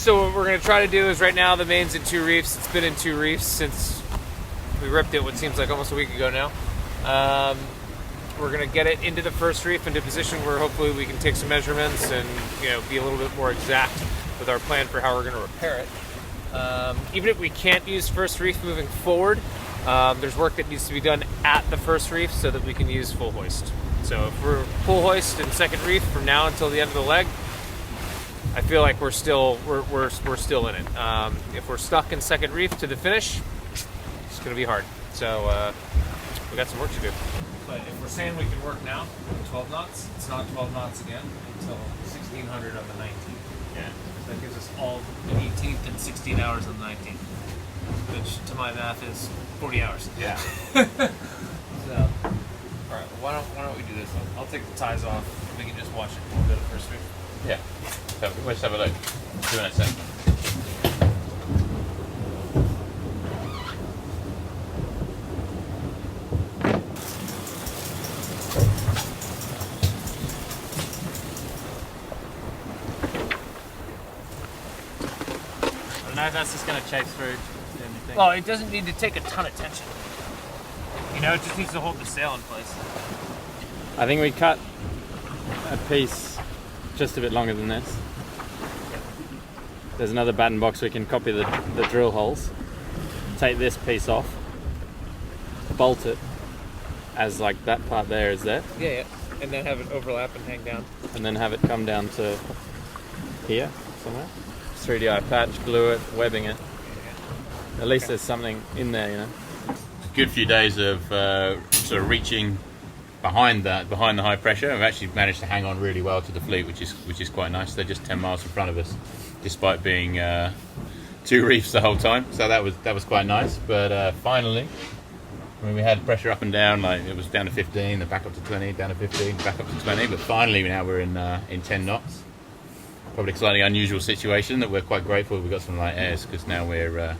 So what we're going to try to do is right now the main's in 2 reefs. It's been in 2 reefs since we ripped it what seems like almost a week ago now. We're going to get it into the first reef, into a position where hopefully we can take some measurements and be a little bit more exact with our plan for how we're going to repair it. Even if we can't use first reef moving forward, there's work that needs to be done at the first reef so that we can use full hoist. So if we're full hoist and second reef from now until the end of the leg, I feel like we're still in it. If we're stuck in second reef to the finish, it's going to be hard. So we got some work to do. But if we're saying we can work now, 12 knots, it's not 12 knots again until 1600 on the 19th. Yeah. So that gives us all the 18th and 16 hours on the 19th, which to my math is 40 hours. Yeah. So, all right. Why don't we do this? I'll take the ties off. We can just watch it when we go to first reef. Yeah. So let's have a look. See you in a sec. I don't know if that's just going to chase through anything. Oh, it doesn't need to take a ton of tension. It just needs to hold the sail in place. I think we cut a piece just a bit longer than this. There's another batten box we can copy the drill holes, take this piece off, bolt it as like that part there is there. Yeah, and then have it overlap and hang down. And then have it come down to here somewhere. 3DI patch, glue it, webbing it. At least there's something in there, A good few days of sort of reaching behind the high pressure. We've actually managed to hang on really well to the fleet, which is quite nice. They're just 10 miles in front of us, despite being 2 reefs the whole time. So that was quite nice. But finally, we had pressure up and down. Like it was down to 15, then back up to 20, down to 15, back up to 20. But finally, now we're in 10 knots. Probably a slightly unusual situation that we're quite grateful we got some light airs, because now we're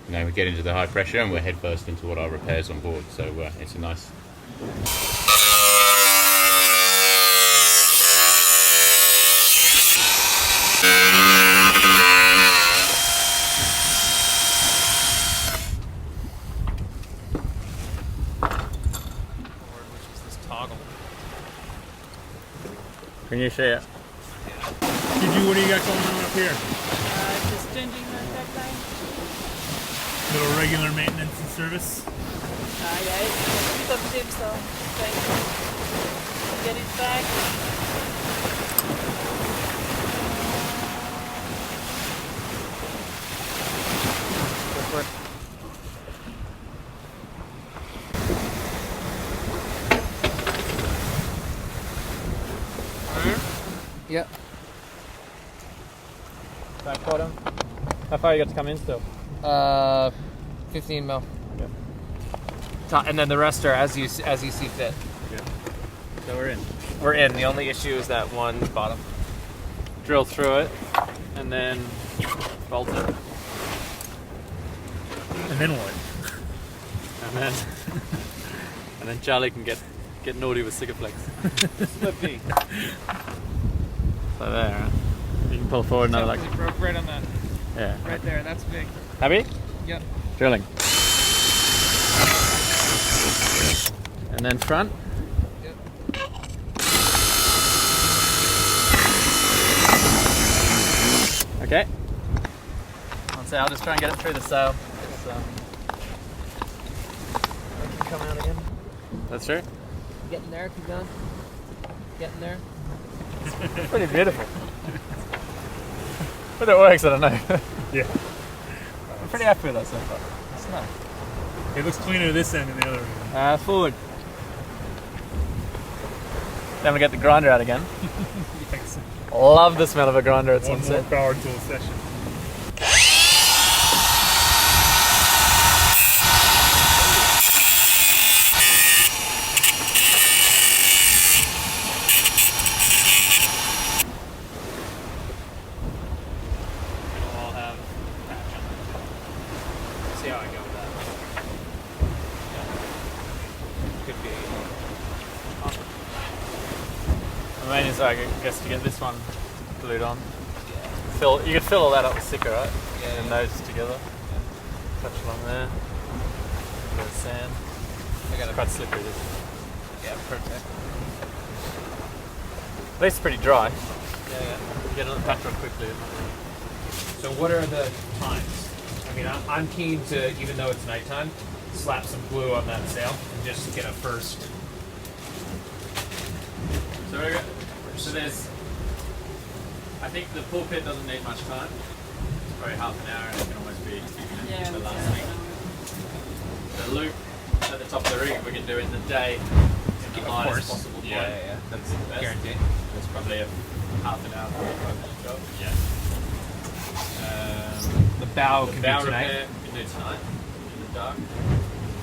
we get into the high pressure and we're head first into what our repairs on board. So it's a nice. Which is this toggle. Can you share? What do you got going on up here? Just changing the deck line. Little regular maintenance and service. Yeah, it's some tips, so trying to get it back. Go for it. Yep. Back bottom. How far you got to come in still? 15 mil. Okay. And then the rest are as you see fit. Okay. So we're in. We're in. The only issue is that one bottom. Drill through it, and then bolt it. And then what? And then Charlie can get naughty with Sikaflex. Slippy. So there, huh? You can pull forward another like. Broke right on that. Yeah. Right there. That's big. Happy? Yep. Drilling. And then front. Yep. Okay. I'll just try and get it through the sail. So. I can come out again. That's true. Getting there. Keep going. Getting there. Pretty beautiful. But it works, I don't know. Yeah. I'm pretty happy with that so far. It's nice. It looks cleaner this end than the other end. Forward. Then we get the grinder out again. Yes. Love the smell of a grinder at One sunset. more power tool session. See how I go with that. Could be. The main is, I guess, to get this one glued on. You could fill all that up with sticker, right? Yeah, And yeah. those together. Touch along there. A bit of sand. I got It's quite slippery. This. Yeah, perfect. At least it's pretty dry. Yeah, yeah. You get another patch on quickly. So what are the times? I mean, I'm keen to, even though it's nighttime, slap some glue on that sail and just get a first. So there's, I think the pulpit doesn't need much time. It's probably half an hour and it can almost be the last thing. The loop at the top of the rig we can do in the day in the lightest possible point. Yeah. That's the best. Guarantee. It's probably a half an hour, 45-minute job. Yeah. The bow The can bow do tonight. repair we can do tonight in the dark.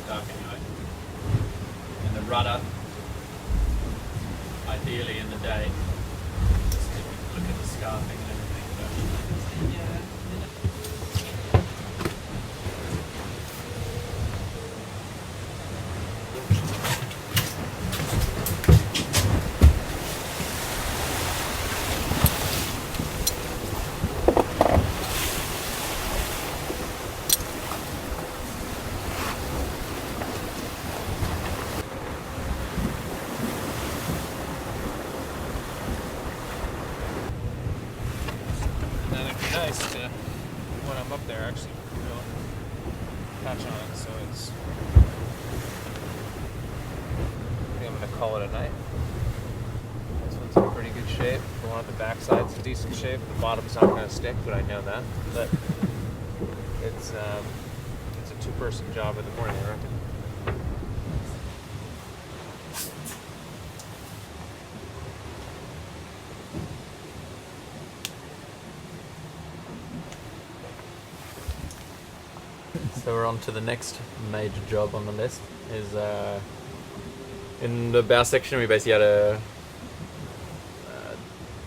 Dark anyway. And the rudder, ideally in the day. Just to look at the scarfing and everything. Then it'd be nice to, when I'm up there, actually put a patch on it, so it's. I think I'm gonna call it a night. This one's in pretty good shape. The one at the backside's in decent shape. The bottom's not gonna stick, but I know that. But it's a two-person job in the morning, I reckon. So we're on to the next major job on the list. Is in the bow section we basically had a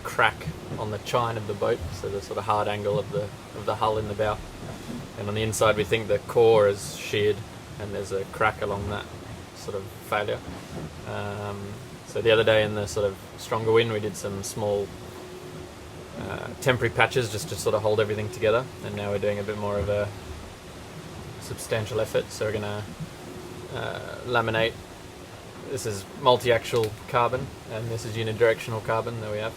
crack on the chine of the boat, so the sort of hard angle of the hull in the bow. And on the inside we think the core is sheared and there's a crack along that sort of failure. So the other day in the sort of stronger wind we did some small temporary patches just to sort of hold everything together, and now we're doing a bit more of a substantial effort. So we're going to laminate. This is multi-axial carbon and this is unidirectional carbon that we have.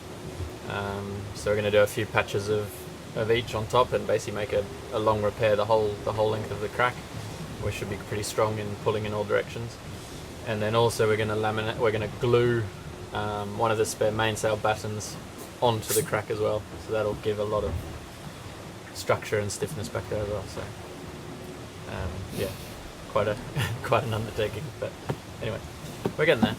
So we're going to do a few patches of each on top and basically make a long repair the whole length of the crack. We should be pretty strong in pulling in all directions. And then also we're going to laminate. We're going to glue one of the spare mainsail battens onto the crack as well. So that'll give a lot of structure and stiffness back there as well. So. Yeah, quite an undertaking, but anyway, we're getting there.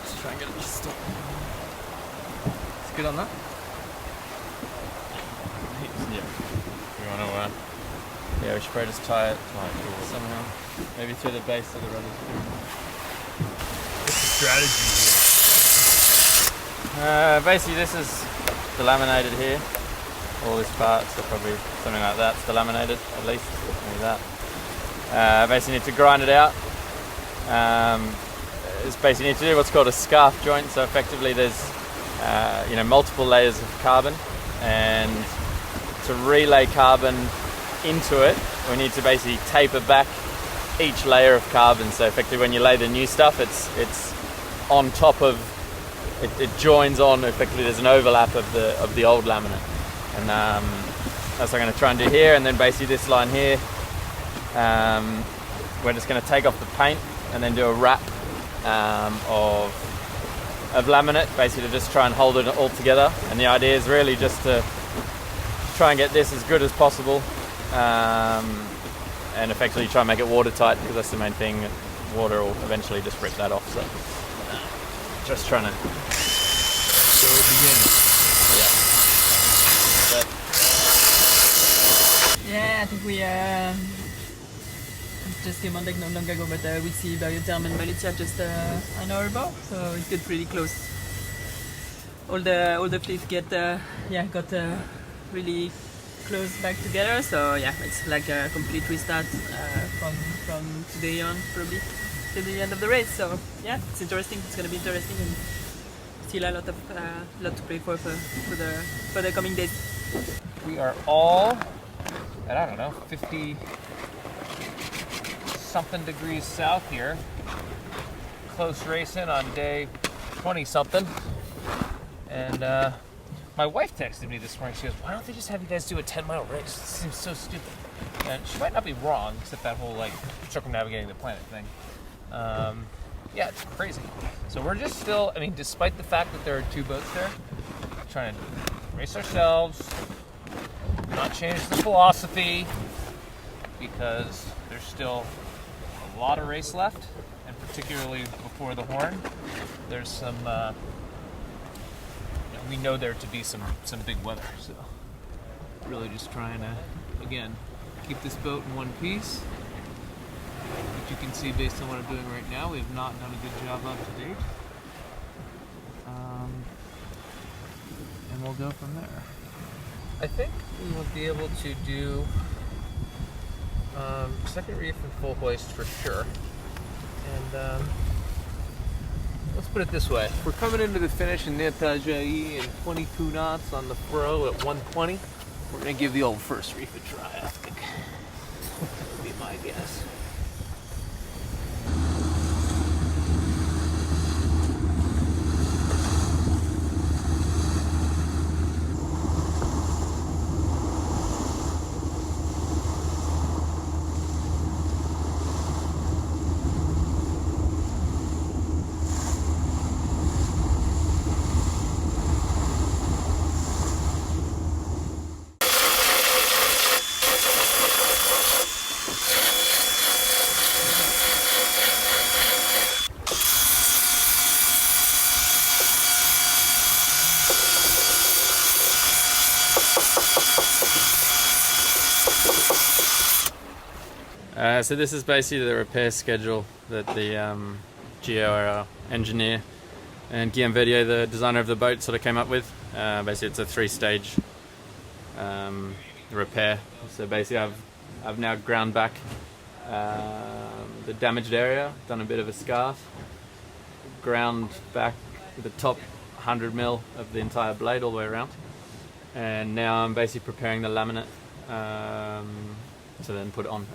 Just try and get it to stop. It's good on that? Yeah. We want to Yeah, we should probably just tie it somehow. Maybe through the base of the rudders. What's the strategy Basically this is delaminated here. All this part, so probably something like that's delaminated at least. Maybe that. Basically need to grind it out. It's basically need to do what's called a scarf joint. So effectively there's multiple layers of carbon, and to relay carbon into it, we need to basically taper back each layer of carbon. So effectively, when you lay the new stuff, it's on top of it joins on. Effectively, there's an overlap of the old laminate, and that's what I'm going to try and do here. And then basically this line here, we're just going to take off the paint and then do a wrap of laminate, basically to just try and hold it all together. And the idea is really just to try and get this as good as possible, and effectively try and make it watertight, because that's the main thing. Water will eventually just rip that off. So just trying to. So it begins. Yeah, I think we just came on deck not long ago, but we see Biotherm and Malicia just an hour ago, so it's get pretty close. All the fleet got really close back together, so yeah, it's like a complete restart from today on, probably till the end of the race. So yeah, it's interesting. It's gonna be interesting, and still a lot to play for the coming days. We are all at, I don't know, 50 something degrees south here. Close racing on day 20 something. And my wife texted me this morning. She goes, "Why don't they just have you guys do a 10-mile race? This seems so stupid." And she might not be wrong, except that whole like circumnavigating the planet thing. Yeah, it's crazy. So we're just still, I mean, despite the fact that there are 2 boats there, trying to race ourselves, not change the philosophy, because there's still a lot of race left, and particularly before the Horn, there's some, we know there to be some big weather, so really just trying to, again, keep this boat in one piece. Which you can see based on what I'm doing right now, we have not done a good job of to date. And we'll go from there. I think we will be able to do second reef and full hoist for sure. And let's put it this way. We're coming into the finish in Itajaí in 22 knots on the furrow at 120. We're going to give the old first reef a try, I think. That'd be my guess. So this is basically the repair schedule that the Gio, our engineer, and Guillaume Verdier, the designer of the boat, sort of came up with. Basically it's a 3-stage repair. So basically I've now ground back the damaged area, done a bit of a scarf, ground back the top 100 mil of the entire blade all the way around, and now I'm basically preparing the laminate to then put it on.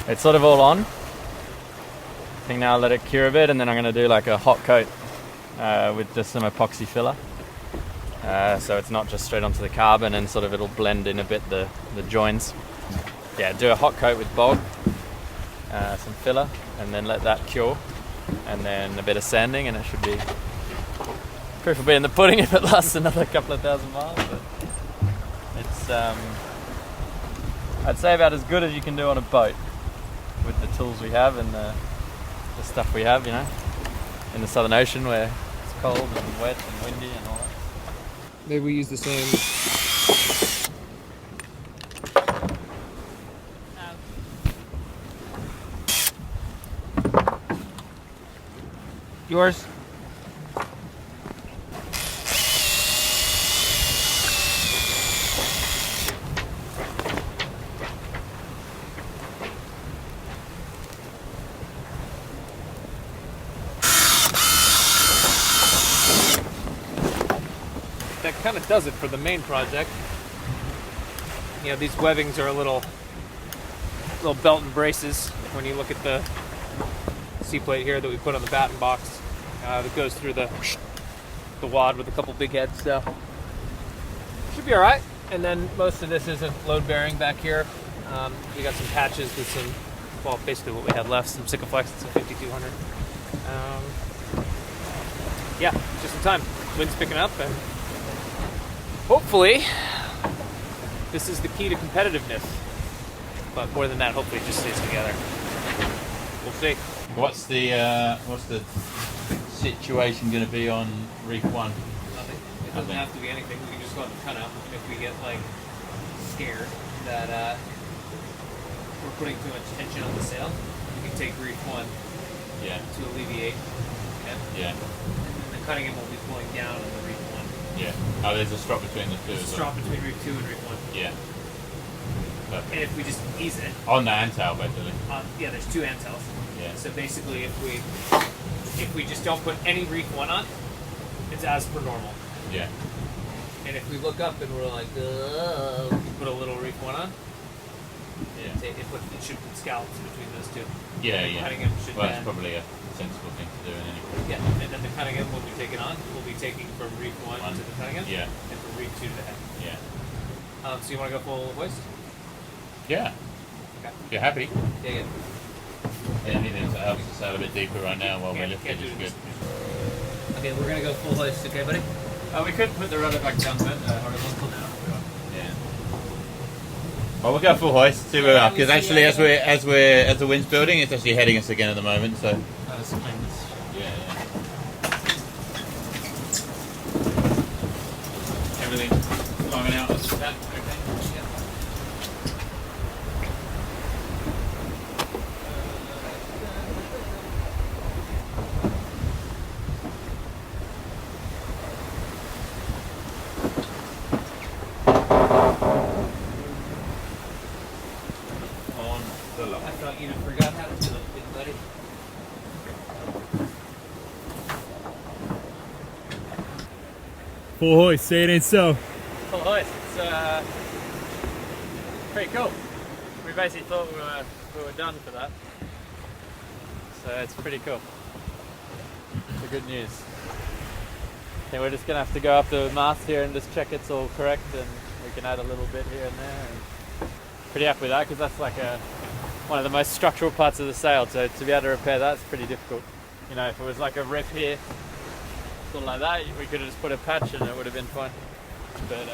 It's sort of all on. I think now I'll let it cure a bit, and then I'm going to do like a hot coat with just some epoxy filler. So it's not just straight onto the carbon, and sort of it'll blend in a bit the joins. Yeah, do a hot coat with bog, some filler, and then let that cure, and then a bit of sanding, and it should be proof will be in the pudding if it lasts another couple of thousand miles. But it's I'd say about as good as you can do on a boat with the tools we have and the stuff we have, you know, in the Southern Ocean where it's cold and wet and windy and all that. Maybe we use the same. Yours? That kind of does it for the main project. You know, these webbings are a little belt and braces when you look at the C-plate here that we put on the batten box that goes through the wad with a couple big heads, so should be all right. And then most of this isn't load bearing back here. We got some patches with some, well, basically what we had left, some Sikaflex and some 5200. Yeah, just in time. Wind's picking up, and hopefully this is the key to competitiveness. But more than that, hopefully it just stays together. We'll see. What's the situation going to be on Reef 1? Nothing. It doesn't have to be anything. We can just go out and cut out if we get like scared that we're putting too much tension on the sail. We can take Reef 1 to alleviate. Yeah. And the cutting in will be pulling down on the Reef 1. Yeah. Oh, there's a strop between the two. There's a strop between Reef 2 and Reef 1. Yeah. Perfect. And if we just ease it. On the antail, basically. Yeah, there's two antails. Yeah. So basically, if we just don't put any Reef 1 on, it's as per normal. Yeah. And if we look up and we're like, we put a little Reef 1 on, it should put scallops in between those two. Yeah, yeah. Cutting them should well, that's probably a sensible thing to do in any case. Yeah, and then the cutting end, when we take it on, we'll be taking from Reef 1 to the cutting end, Yeah. and from Reef 2 to the head. Yeah. So you want to go full hoist? Yeah. Okay. If you're happy. Yeah. Anything that helps us out a bit deeper right now while we're lifting is good. Okay, we're going to go full hoist, okay, buddy? We could put the rudder back down a bit horizontal now. Yeah. Well, we'll go full hoist, see where we are, because actually as the wind's building, it's actually heading us again at the moment, so. Yeah. Everything climbing out as that, okay? I thought you'd have forgot how to do it, big buddy. Full hoist, say it ain't so. Full hoist. It's pretty cool. We basically thought we were done for that. So it's pretty cool. It's good news. I think we're just gonna have to go up the mast here and just check it's all correct, and we can add a little bit here and there. And pretty happy with that, because that's like one of the most structural parts of the sail. So to be able to repair that's pretty difficult. You know, if it was like a rip here, something like that, we could have just put a patch and it would have been fine. But